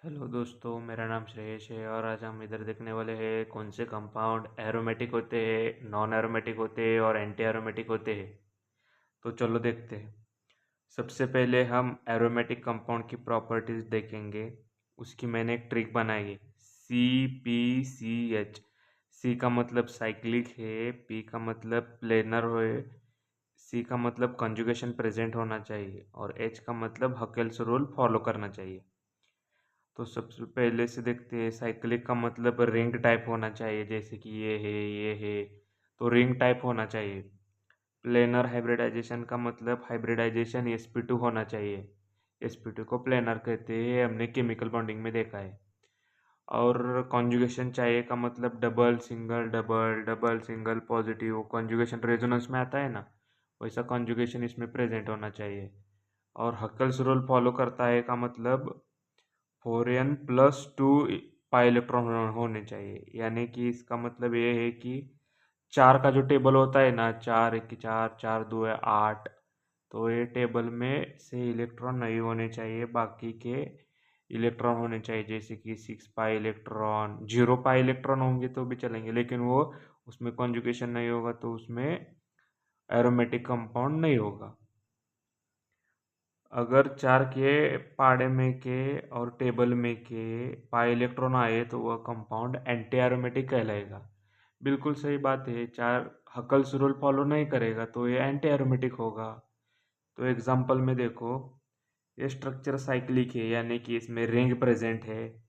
Hello दोस्तों, मेरा नाम श्रेयस है और आज हम इधर देखने वाले हैं कौन से कंपाउंड एरोमेटिक होते हैं, नॉन एरोमेटिक होते हैं और एंटी एरोमेटिक होते हैं। तो चलो देखते हैं। सबसे पहले हम एरोमेटिक कंपाउंड की प्रॉपर्टीज देखेंगे। उसकी मैंने एक ट्रिक बनाई है, CpCH। सी का मतलब साइक्लिक है, पी का मतलब प्लेनर है, सी का मतलब कंजुगेशन प्रेजेंट होना चाहिए और एच का मतलब हकेल्स रूल फॉलो करना चाहिए। तो सबसे पहले से देखते हैं, साइक्लिक का मतलब रिंग टाइप होना चाहिए, जैसे कि ये है तो रिंग टाइप होना चाहिए। प्लेनर हाइब्रिडाइजेशन का मतलब हाइब्रिडाइजेशन sp2 होना चाहिए। sp2 को प्लेनर कहते हैं, हमने केमिकल बॉन्डिंग में देखा है। और कॉन्जुगेशन चाहिए का मतलब double single double double single positive, conjugation resonance में आता है ना, वैसा कॉन्जुगेशन इसमें प्रेजेंट होना चाहिए। और हक्कल्स रूल फॉलो करता है का मतलब 4n+2 पाई इलेक्ट्रॉन होने चाहिए। यानी कि इसका मतलब ये है कि चार का जो टेबल होता है ना, 4 1 4 4 2 8, तो ये टेबल में से इलेक्ट्रॉन नहीं होने चाहिए, बाकी के इलेक्ट्रॉन होने चाहिए। जैसे कि 6 पाई इलेक्ट्रॉन, 0 पाई इलेक्ट्रॉन होंगे तो भी चलेंगे, लेकिन वो उसमें कॉन्जुगेशन नहीं होगा तो उसमें एरोमेटिक कंपाउंड नहीं होगा। अगर चार के पाड़े में के और टेबल में के पाई इलेक्ट्रॉन आए तो वह कंपाउंड एंटी एरोमेटिक कहलाएगा। बिल्कुल सही बात है, चार हकल्स रूल फॉलो नहीं करेगा तो ये एंटी एरोमेटिक होगा। तो एग्जाम्पल में देखो, ये स्ट्रक्चर साइक्लिक है, यानी कि इसमें रिंग प्रेजेंट है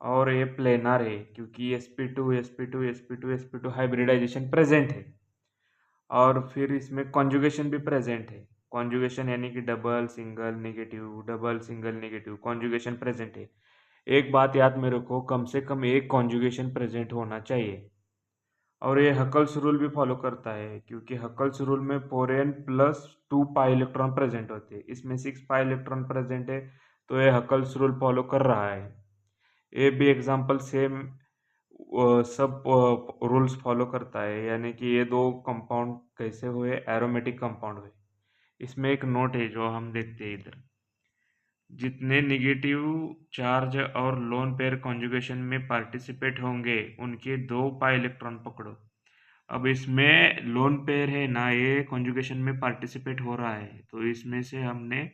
और ये प्लेनर है क्योंकि sp2 sp2 sp2 sp2 hybridisation present है। और फिर इसमें कॉन्जुगेशन भी प्रेजेंट है। कॉन्जुगेशन यानी कि double single negative, double single negative, conjugation present है। एक बात याद में रखो, कम से कम एक कॉन्जुगेशन प्रेजेंट होना चाहिए। और ये हकल्स रूल भी फॉलो करता है क्योंकि हकल्स रूल में 4n+2 पाई इलेक्ट्रॉन प्रेजेंट होते हैं, इसमें 6 पाई इलेक्ट्रॉन प्रेजेंट है, तो ये हकल्स रूल फॉलो कर रहा है। ये भी एग्जाम्पल सेम सब रूल्स फॉलो करता है, यानी कि ये दो कंपाउंड कैसे हुए, एरोमेटिक कंपाउंड हुए। इसमें एक नोट है जो हम देखते हैं इधर, जितने निगेटिव चार्ज और लोन पेयर कॉन्जुगेशन में पार्टिसिपेट होंगे उनके 2 पाई इलेक्ट्रॉन पकड़ो। अब इसमें लोन पेयर है ना, ये कॉन्जुगेशन में पार्टिसिपेट हो रहा है, तो इसमें से हमने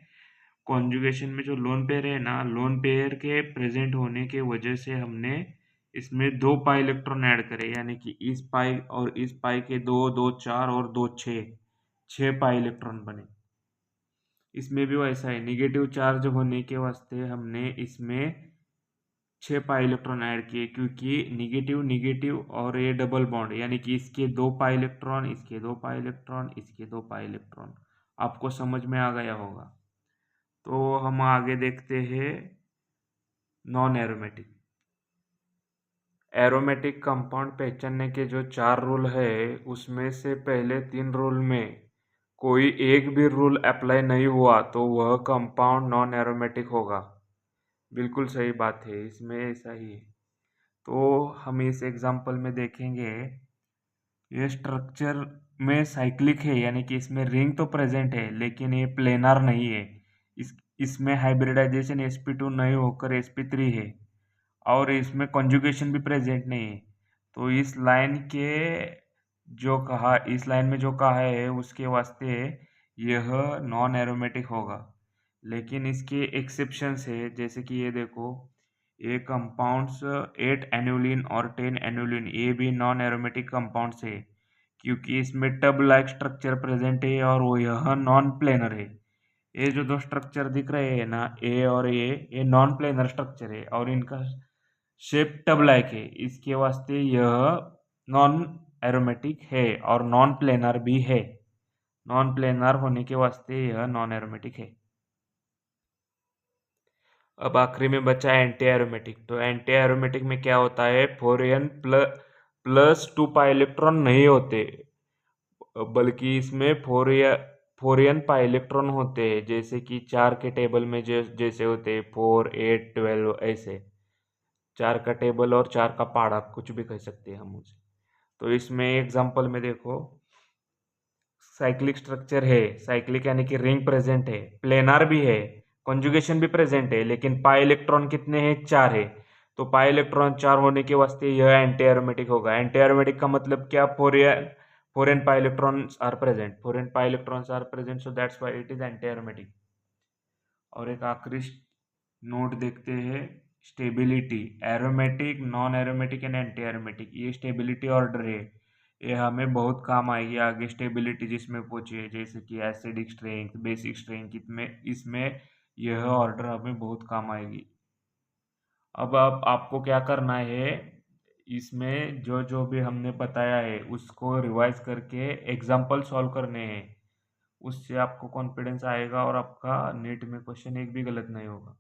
कॉन्जुगेशन में जो लोन पेयर है ना, लोन पेयर के प्रेजेंट होने के वजह से हमने इसमें 2 पाई इलेक्ट्रॉन ऐड करे, यानी कि इस पाई और इस पाई के दो, 2 4 और 2 6, 6 पाई इलेक्ट्रॉन बने। इसमें भी वैसा है, निगेटिव चार्ज होने के वास्ते हमने इसमें 6 पाई इलेक्ट्रॉन ऐड किए क्योंकि निगेटिव निगेटिव और ये डबल बॉन्ड, यानी कि इसके 2 पाई इलेक्ट्रॉन, इसके 2 पाई इलेक्ट्रॉन, इसके 2 पाई इलेक्ट्रॉन। आपको समझ में आ गया होगा। तो हम आगे देखते हैं नॉन एरोमेटिक। एरोमेटिक कंपाउंड पहचानने के जो 4 रूल है, उसमें से पहले 3 रूल में कोई एक भी रूल अप्लाई नहीं हुआ तो वह कंपाउंड नॉन एरोमेटिक होगा। बिल्कुल सही बात है, इसमें ऐसा ही है। तो हम इस एग्जांपल में देखेंगे, ये स्ट्रक्चर में साइक्लिक है, यानी कि इसमें रिंग तो प्रेजेंट है लेकिन ये प्लेनर नहीं है। इसमें हाइब्रिडाइजेशन sp2 नहीं होकर sp3 है और इसमें कॉन्जुगेशन भी प्रेजेंट नहीं है। तो इस लाइन में जो कहा है उसके वास्ते यह नॉन एरोमेटिक होगा। लेकिन इसके एक्सेप्शंस है, जैसे कि ये देखो, ये कंपाउंड्स 8 एनुलिन और 10 एनुलिन, ये भी नॉन एरोमेटिक कंपाउंड्स है क्योंकि इसमें टब लाइक स्ट्रक्चर प्रेजेंट है और वो यह नॉन प्लेनर है। ये जो दो स्ट्रक्चर दिख रहे हैं ना, ए और ये नॉन प्लेनर स्ट्रक्चर है और इनका शेप टब लाइक है, इसके वास्ते यह नॉन एरोमेटिक है और नॉन प्लेनर भी है। नॉन प्लेनर होने के वास्ते यह नॉन एरोमेटिक है। अब आखिरी में बचा एंटी एरोमेटिक। तो एंटी एरोमेटिक में क्या होता है, 4n+2 पाई इलेक्ट्रॉन नहीं होते, बल्कि इसमें 4n पाई इलेक्ट्रॉन होते हैं, जैसे कि चार के टेबल में जैसे होते हैं 4 8 12, ऐसे चार का टेबल और चार का पाड़ा, कुछ भी कह सकते हैं हम उसे। तो इसमें एग्जांपल में देखो, साइक्लिक स्ट्रक्चर है, साइक्लिक यानी कि रिंग प्रेजेंट है, प्लेनार भी है, कॉन्जुगेशन भी प्रेजेंट है, लेकिन पाई इलेक्ट्रॉन कितने हैं? 4 है। तो पाई इलेक्ट्रॉन 4 होने के वास्ते यह एंटी एरोमेटिक होगा। एंटी एरोमेटिक का मतलब क्या? Four n pi electrons are present, 4n pi electrons are present, so that's why it is anti aromatic। और एक आखिरी नोट देखते हैं, stability, aromatic, non aromatic and anti aromatic, ये स्टेबिलिटी ऑर्डर है। ये हमें बहुत काम आएगी आगे, स्टेबिलिटी जिसमें पूछिए, जैसे कि एसिडिक स्ट्रेंथ, बेसिक स्ट्रेंथ, इसमें इसमें यह ऑर्डर हमें बहुत काम आएगी। अब आपको क्या करना है, इसमें जो जो भी हमने बताया है उसको रिवाइज करके एग्जाम्पल सॉल्व करने हैं। उससे आपको कॉन्फिडेंस आएगा और आपका नीट में क्वेश्चन एक भी गलत नहीं होगा।